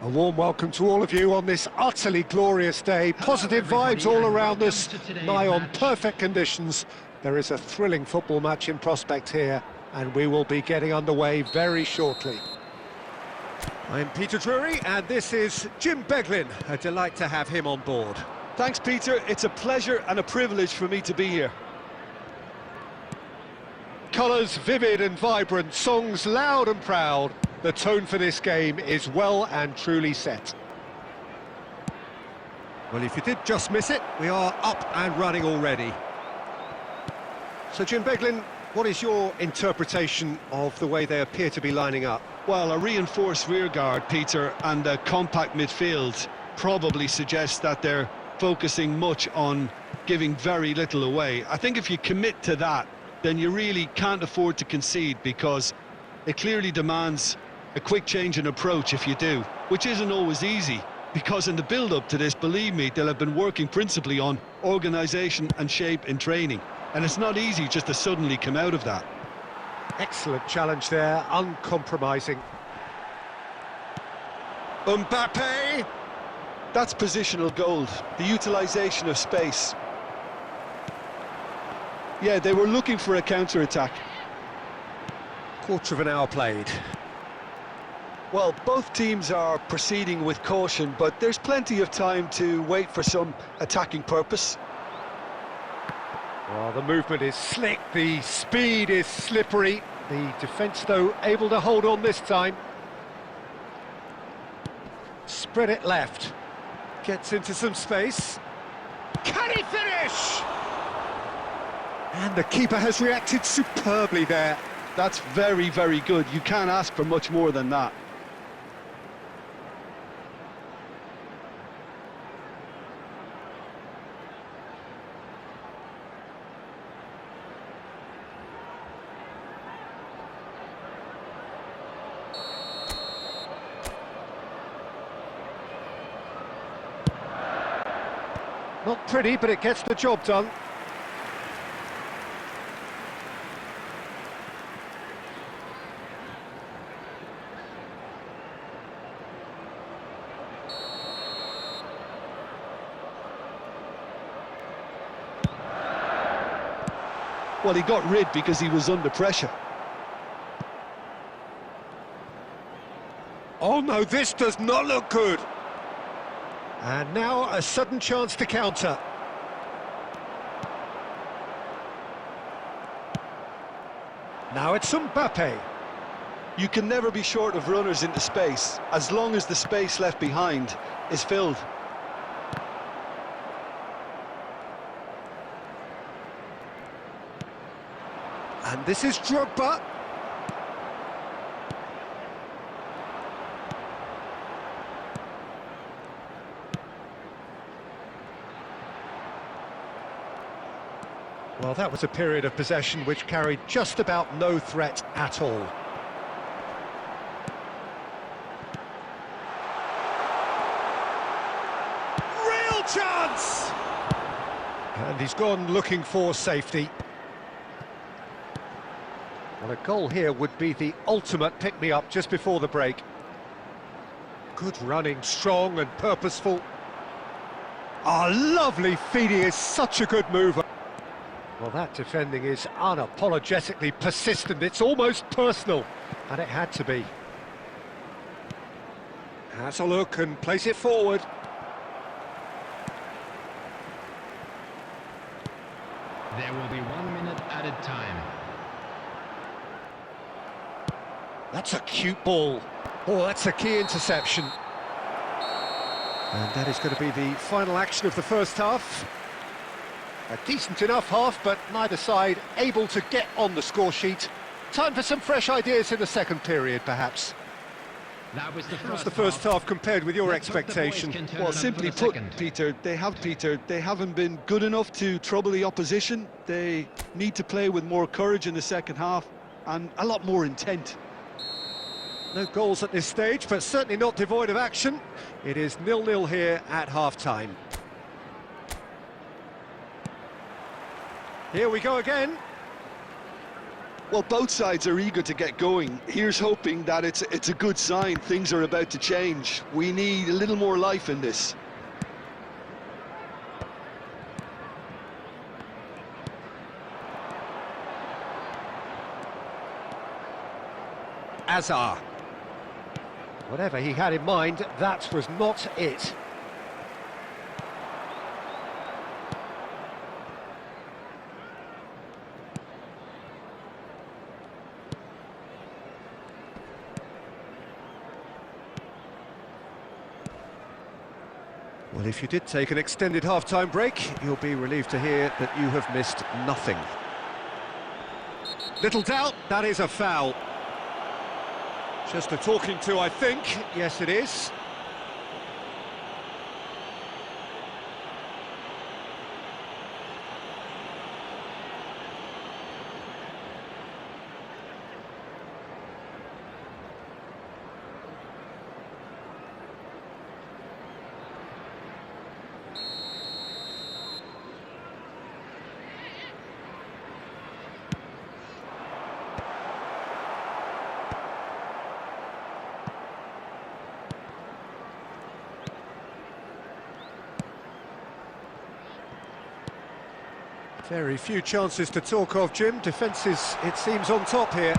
A warm welcome to all of you on this utterly glorious day. Positive vibes all around us, nigh on perfect conditions. There is a thrilling football match in prospect here, and we will be getting underway very shortly. I'm Peter Drury, and this is Jim Beglin. A delight to have him on board. Thanks, Peter. It's a pleasure and a privilege for me to be here. Colours vivid and vibrant, songs loud and proud. The tone for this game is well and truly set. Well, if you did just miss it, we are up and running already. So, Jim Beglin, what is your interpretation of the way they appear to be lining up? Well, a reinforced rearguard, Peter, and a compact midfield probably suggests that they're focusing much on giving very little away. I think if you commit to that, then you really can't afford to concede, because it clearly demands a quick change in approach if you do, which isn't always easy, because in the build-up to this, believe me, they'll have been working principally on organisation and shape in training, and it's not easy just to suddenly come out of that. Excellent challenge there, uncompromising. Mbappe! That's positional gold, the utilisation of space. Yeah, they were looking for a counter-attack. Quarter of an hour played. Well, both teams are proceeding with caution, but there's plenty of time to wait for some attacking purpose. Well, the movement is slick, the speed is slippery. The defence, though, able to hold on this time. Spread it left. Gets into some space. Can he finish? And the keeper has reacted superbly there. That's very, very good. You can't ask for much more than that. Not pretty, but it gets the job done. Well, he got rid because he was under pressure. Oh no, this does not look good. And now a sudden chance to counter. Now it's Mbappe. You can never be short of runners into space, as long as the space left behind is filled. And this is Drogba. Well, that was a period of possession which carried just about no threat at all. Real chance! And he's gone looking for safety. Well, a goal here would be the ultimate pick-me-up just before the break. Good running, strong and purposeful. Ah, lovely feed, he is such a good mover. Well, that defending is unapologetically persistent, it's almost personal, and it had to be. Has a look and place it forward. There will be 1 minute added time. That's a cute ball. Oh, that's a key interception. And that is going to be the final action of the first half. A decent enough half, but neither side able to get on the score sheet. Time for some fresh ideas in the second period, perhaps. That was How's the first half compared with your expectation? Well, simply put, Peter, they haven't been good enough to trouble the opposition. They need to play with more courage in the second half and a lot more intent. No goals at this stage, but certainly not devoid of action. It is 0-0 here at half-time. Here we go again. Well, both sides are eager to get going. Here's hoping that it's a good sign. Things are about to change. We need a little more life in this. Azar. Whatever he had in mind, that was not it. Well, if you did take an extended half-time break, you'll be relieved to hear that you have missed nothing. Little doubt, that is a foul. Just a talking to, I think. Yes, it is. Very few chances to talk of, Jim. Defence is, it seems, on top here.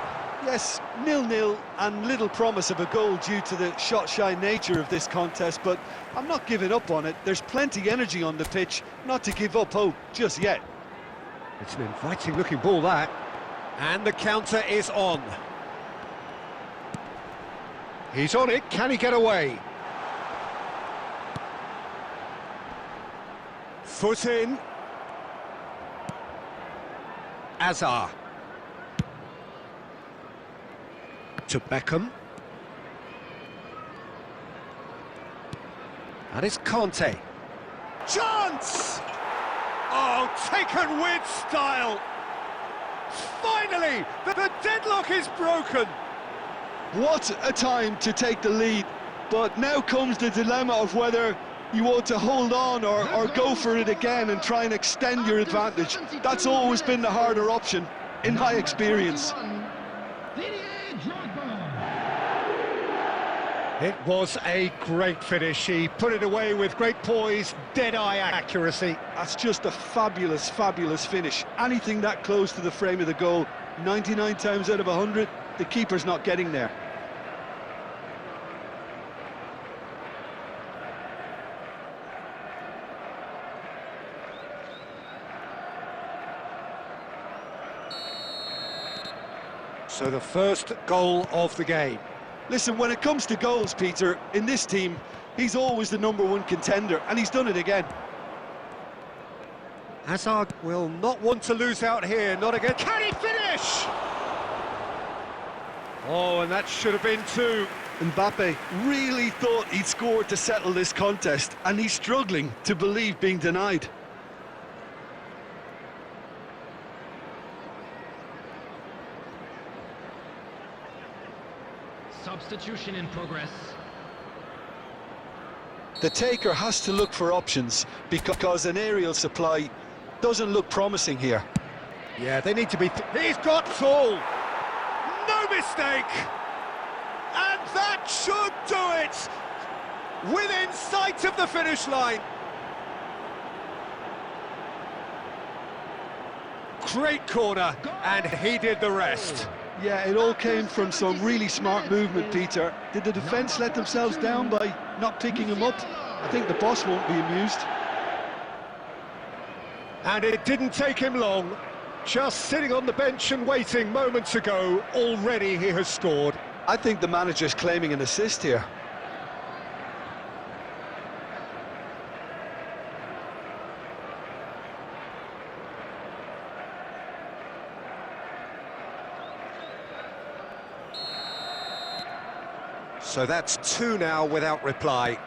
Yes, 0-0 and little promise of a goal due to the shot-shy nature of this contest, but I'm not giving up on it. There's plenty energy on the pitch, not to give up hope just yet. It's an inviting-looking ball, that. And the counter is on. He's on it. Can he get away? Foot in. Azar. To Beckham. And it's Conte. Chance! Oh, taken with style! Finally, the deadlock is broken! What a time to take the lead, but now comes the dilemma of whether you want to hold on or go for it again and try and extend your advantage. That's always been the harder option, in my experience. It was a great finish. He put it away with great poise, dead-eye accuracy. That's just a fabulous, fabulous finish. Anything that close to the frame of the goal, 99 times out of 100, the keeper's not getting there. So the first goal of the game. Listen, when it comes to goals, Peter, in this team, he's always the #1 contender, and he's done it again. Hazard will not want to lose out here, not again. Can he finish? Oh, and that should have been two. Mbappe really thought he'd scored to settle this contest, and he's struggling to believe being denied. Substitution in progress. The taker has to look for options because an aerial supply doesn't look promising here. Yeah, they need to be... He's got tall! No mistake! And that should do it! Within sight of the finish line! Great corner, and he did the rest. Yeah, it all came from some really smart movement, Peter. Did the defence let themselves down by not picking him up? I think the boss won't be amused. And it didn't take him long. Just sitting on the bench and waiting moments ago, already he has scored. I think the manager's claiming an assist here. So that's two now without reply.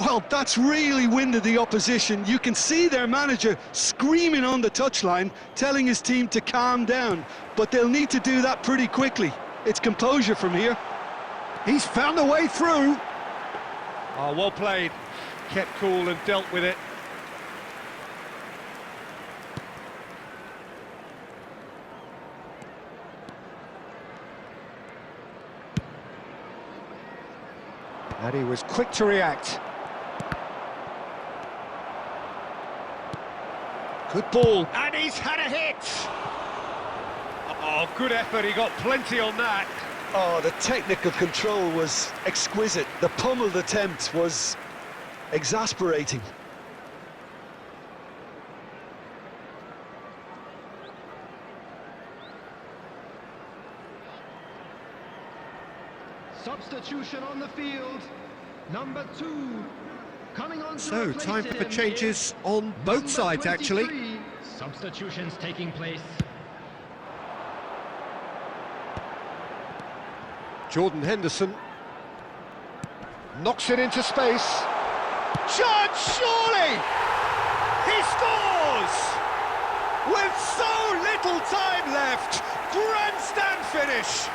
Well, that's really winded the opposition. You can see their manager screaming on the touchline, telling his team to calm down. But they'll need to do that pretty quickly. It's composure from here. He's found a way through. Oh, well played. Kept cool and dealt with it. And he was quick to react. Good ball. And he's had a hit! Oh, good effort, he got plenty on that. Oh, the technical control was exquisite. The pummeled attempt was exasperating. Substitution on the field. Number 2. Coming on. So, time for changes on both sides, actually. Substitutions taking place. Jordan Henderson knocks it into space. Judge, surely! He scores! With so little time left! Grandstand finish!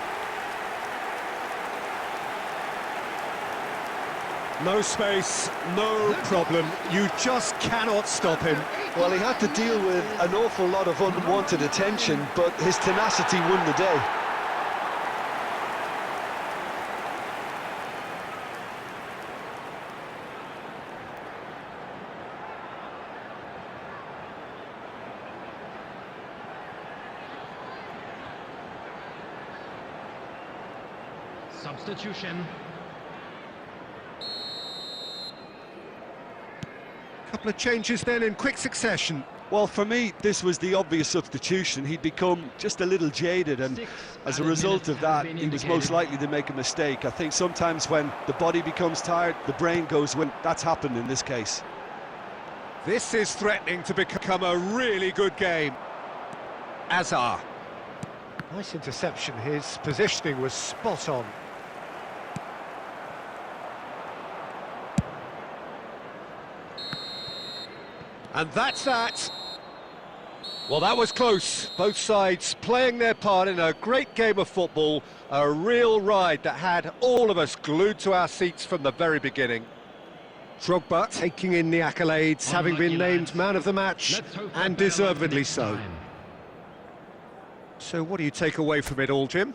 No space, no problem. You just cannot stop him. Well, he had to deal with an awful lot of unwanted attention, but his tenacity won the day. Substitution. Couple of changes then in quick succession. Well, for me, this was the obvious substitution. He'd become just a little jaded, and as a result of that, he was most likely to make a mistake. I think sometimes when the body becomes tired, the brain goes when that's happened in this case. This is threatening to become a really good game. Azar. Nice interception. His positioning was spot on. And that's that. Well, that was close. Both sides playing their part in a great game of football. A real ride that had all of us glued to our seats from the very beginning. Drogba taking in the accolades, having been named man of the match, and deservedly so. So what do you take away from it all, Jim?